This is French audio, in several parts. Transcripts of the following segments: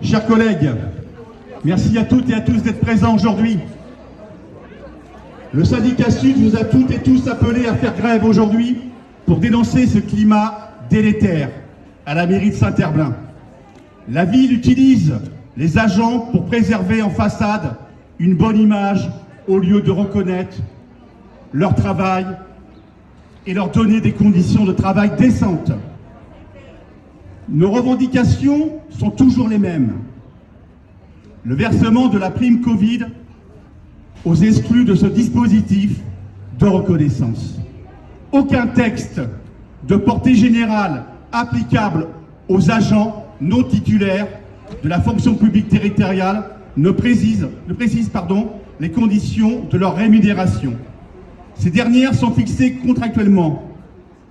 Chers collègues, merci à toutes et à tous d'être présents aujourd'hui. Le syndicat Sud vous a toutes et tous appelés à faire grève aujourd'hui pour dénoncer ce climat délétère à la mairie de Saint-Herblain. La ville utilise les agents pour préserver en façade une bonne image au lieu de reconnaître leur travail et leur donner des conditions de travail décentes. Nos revendications sont toujours les mêmes. Le versement de la prime Covid aux exclus de ce dispositif de reconnaissance. Aucun texte de portée générale applicable aux agents non titulaires de la fonction publique territoriale ne précise les conditions de leur rémunération. Ces dernières sont fixées contractuellement.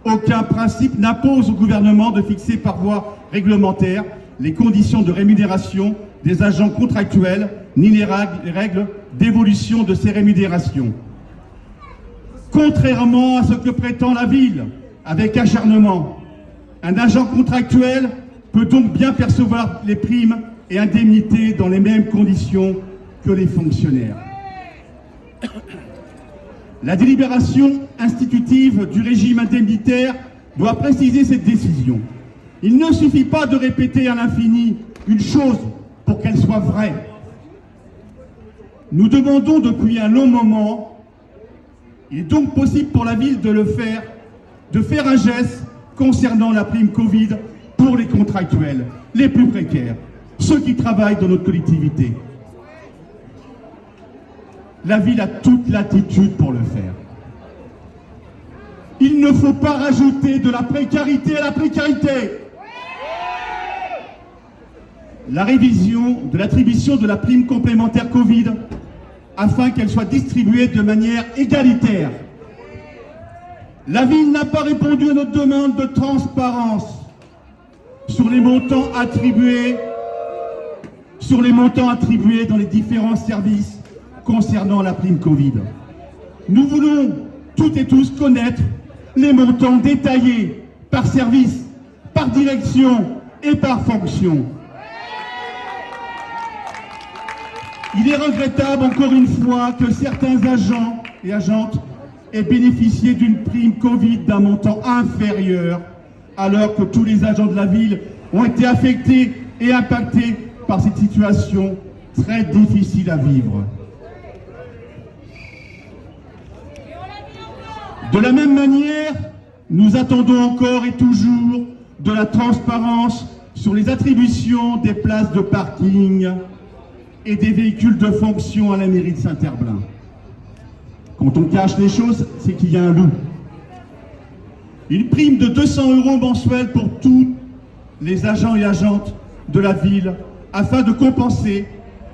Aucun principe n'impose au gouvernement de fixer par voie réglementaire les conditions de rémunération des agents contractuels, ni les règles d'évolution de ces rémunérations. Contrairement à ce que prétend la ville, avec acharnement, un agent contractuel peut donc bien percevoir les primes et indemnités dans les mêmes conditions que les fonctionnaires. La délibération institutive du régime indemnitaire doit préciser cette décision. Il ne suffit pas de répéter à l'infini une chose pour qu'elle soit vraie. Nous demandons depuis un long moment, il est donc possible pour la ville de faire un geste concernant la prime Covid pour les contractuels, les plus précaires, ceux qui travaillent dans notre collectivité. La ville a toute l'attitude pour le faire. Il ne faut pas rajouter de la précarité à la précarité. La révision de l'attribution de la prime complémentaire Covid afin qu'elle soit distribuée de manière égalitaire. La ville n'a pas répondu à notre demande de transparence sur les montants attribués dans les différents services concernant la prime Covid. Nous voulons toutes et tous connaître les montants détaillés par service, par direction et par fonction. Il est regrettable encore une fois que certains agents et agentes aient bénéficié d'une prime Covid d'un montant inférieur, alors que tous les agents de la ville ont été affectés et impactés par cette situation très difficile à vivre. De la même manière, nous attendons encore et toujours de la transparence sur les attributions des places de parking et des véhicules de fonction à la mairie de Saint-Herblain. Quand on cache les choses, c'est qu'il y a un loup. Une prime de 200 € mensuels pour tous les agents et agentes de la ville afin de compenser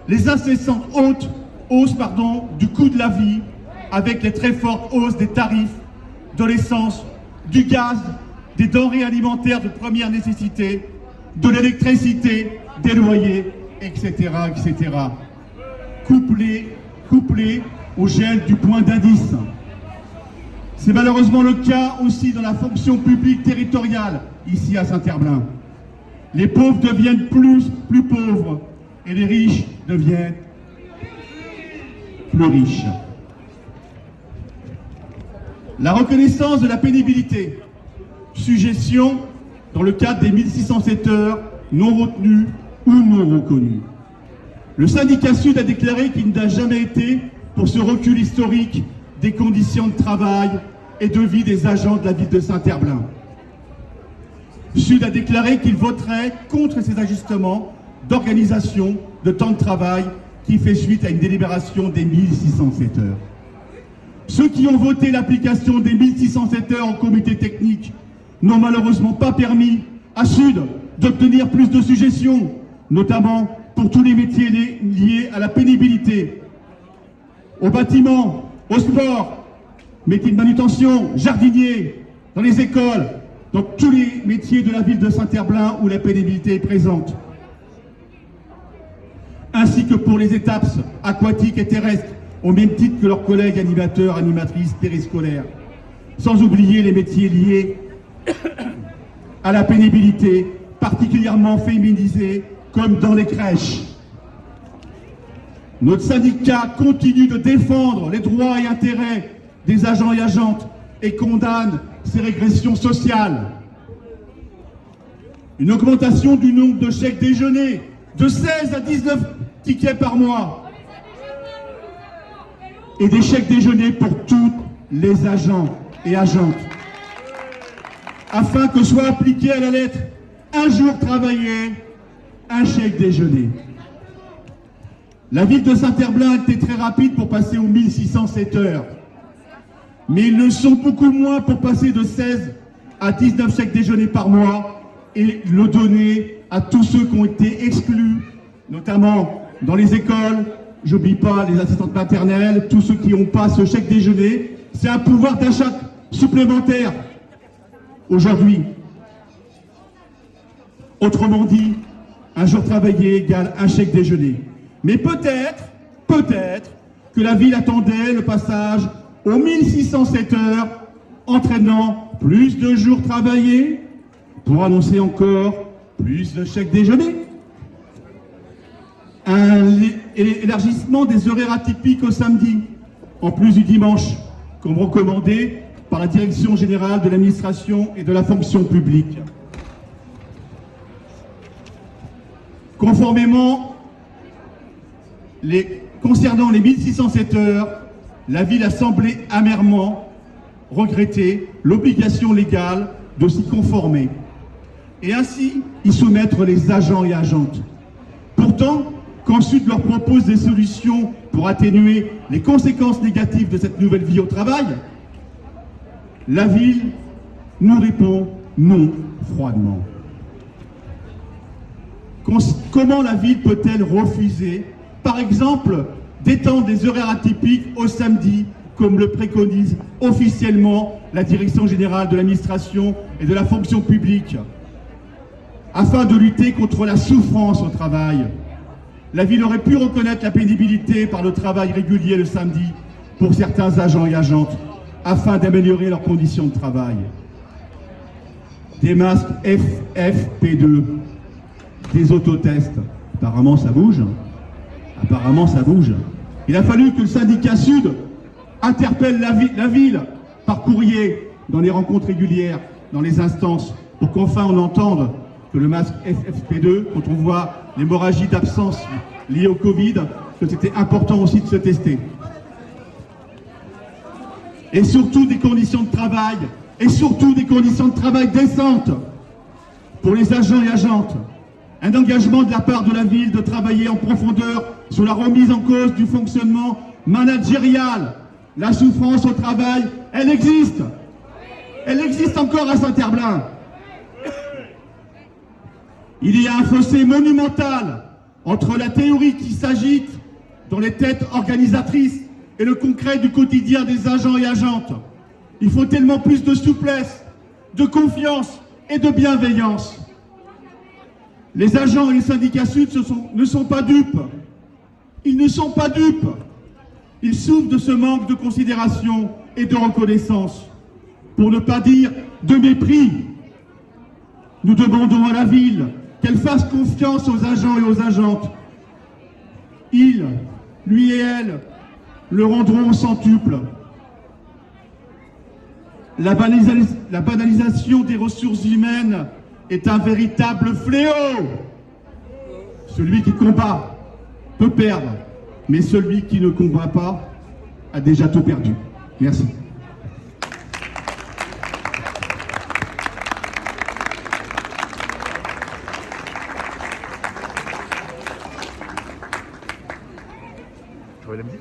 les incessantes hausses du coût de la vie avec les très fortes hausses des tarifs de l'essence, du gaz, des denrées alimentaires de première nécessité, de l'électricité, des loyers, etc., etc. Couplé au gel du point d'indice. C'est malheureusement le cas aussi dans la fonction publique territoriale, ici à Saint-Herblain. Les pauvres deviennent plus pauvres et les riches deviennent plus riches. La reconnaissance de la pénibilité, suggestion dans le cadre des 1607 heures non retenues ou non reconnues. Le syndicat Sud a déclaré qu'il n'a jamais été pour ce recul historique des conditions de travail et de vie des agents de la ville de Saint-Herblain. Sud a déclaré qu'il voterait contre ces ajustements d'organisation de temps de travail qui fait suite à une délibération des 1607 heures. Ceux qui ont voté l'application des 1607 heures en comité technique n'ont malheureusement pas permis à Sud d'obtenir plus de suggestions, notamment pour tous les métiers liés à la pénibilité, au bâtiment, au sport, métiers de manutention, jardinier, dans les écoles, dans tous les métiers de la ville de Saint-Herblain où la pénibilité est présente, ainsi que pour les étapes aquatiques et terrestres, au même titre que leurs collègues animateurs, animatrices périscolaires, sans oublier les métiers liés à la pénibilité, particulièrement féminisés comme dans les crèches. Notre syndicat continue de défendre les droits et intérêts des agents et agentes et condamne ces régressions sociales. Une augmentation du nombre de chèques déjeuner de 16 à 19 tickets par mois et des chèques déjeuner pour tous les agents et agentes afin que soit appliqué à la lettre un jour travaillé, un chèque déjeuner. La ville de Saint-Herblain était très rapide pour passer aux 1607 heures. Mais ils le sont beaucoup moins pour passer de 16 à 19 chèques déjeuner par mois et le donner à tous ceux qui ont été exclus, notamment dans les écoles. J'oublie pas les assistantes maternelles, tous ceux qui n'ont pas ce chèque déjeuner. C'est un pouvoir d'achat supplémentaire aujourd'hui. Autrement dit, un jour travaillé égale un chèque déjeuner. Mais peut-être que la ville attendait le passage aux 1607 heures, entraînant plus de jours travaillés pour annoncer encore plus de chèques déjeuner. Un élargissement des horaires atypiques au samedi, en plus du dimanche, comme recommandé par la Direction générale de l'administration et de la fonction publique. Conformément, concernant les 1607 heures, la ville a semblé amèrement regretter l'obligation légale de s'y conformer et ainsi y soumettre les agents et agentes. Pourtant, quand Sud leur propose des solutions pour atténuer les conséquences négatives de cette nouvelle vie au travail, la ville nous répond non froidement. Comment la ville peut-elle refuser, par exemple, d'étendre des horaires atypiques au samedi, comme le préconise officiellement la Direction générale de l'administration et de la fonction publique, afin de lutter contre la souffrance au travail? La ville aurait pu reconnaître la pénibilité par le travail régulier le samedi pour certains agents et agentes, afin d'améliorer leurs conditions de travail. Des masques FFP2, des autotests, apparemment ça bouge. Apparemment, ça bouge. Il a fallu que le syndicat Sud interpelle la ville par courrier, dans les rencontres régulières, dans les instances, pour qu'enfin on entende que le masque FFP2, quand on voit l'hémorragie d'absence liée au Covid, que c'était important aussi de se tester. Et surtout des conditions de travail, décentes pour les agents et agentes. Un engagement de la part de la ville de travailler en profondeur sur la remise en cause du fonctionnement managérial. La souffrance au travail, elle existe. Elle existe encore à Saint-Herblain. Il y a un fossé monumental entre la théorie qui s'agite dans les têtes organisatrices et le concret du quotidien des agents et agentes. Il faut tellement plus de souplesse, de confiance et de bienveillance. Les agents et les syndicats Sud ne sont pas dupes. Ils ne sont pas dupes. Ils souffrent de ce manque de considération et de reconnaissance, pour ne pas dire de mépris. Nous demandons à la ville qu'elle fasse confiance aux agents et aux agentes. Ils, lui et elle, le rendront au centuple. La banalisation des ressources humaines est un véritable fléau. Celui qui combat peut perdre, mais celui qui ne combat pas a déjà tout perdu. Merci. Tu vois la musique ?